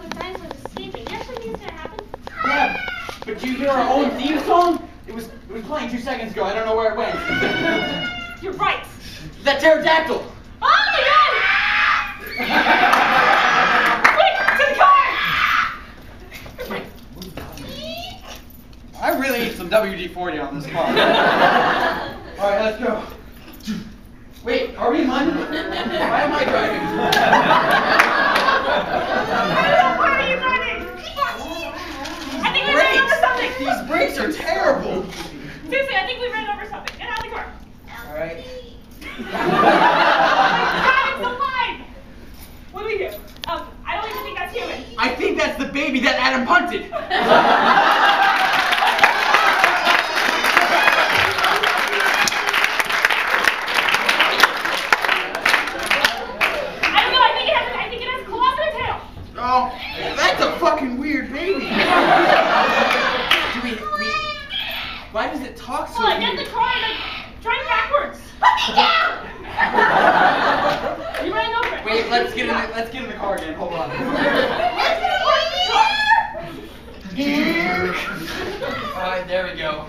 The dinosaurs escaping. You actually think it's gonna happen? Yeah, but do you hear our own theme song? It was playing 2 seconds ago. I don't know where it went. You're right. That pterodactyl! Oh my god! Quick, to the car! I really need some WD-40 on this car. Alright, let's go. Wait, are we in London? Why am I driving? Why are you driving? I think we ran over something. These brakes are terrible. Seriously, I think we ran over something. Get out of the car. Alright. Oh my god, it's alive! What do we do? I don't even think that's human. I think that's the baby that Adam punted. Oh, that's a fucking weird baby. Why does it talk so weird? Get the car and drive backwards. Put me down! You ran over it. Wait, let's get in the car again. Hold on. Alright, there we go.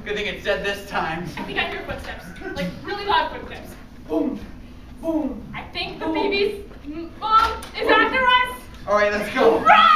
Good thing it's dead this time. I think I hear footsteps. Like really loud footsteps. Boom. Boom. I think the baby's mom is after us. Alright, let's go. Run!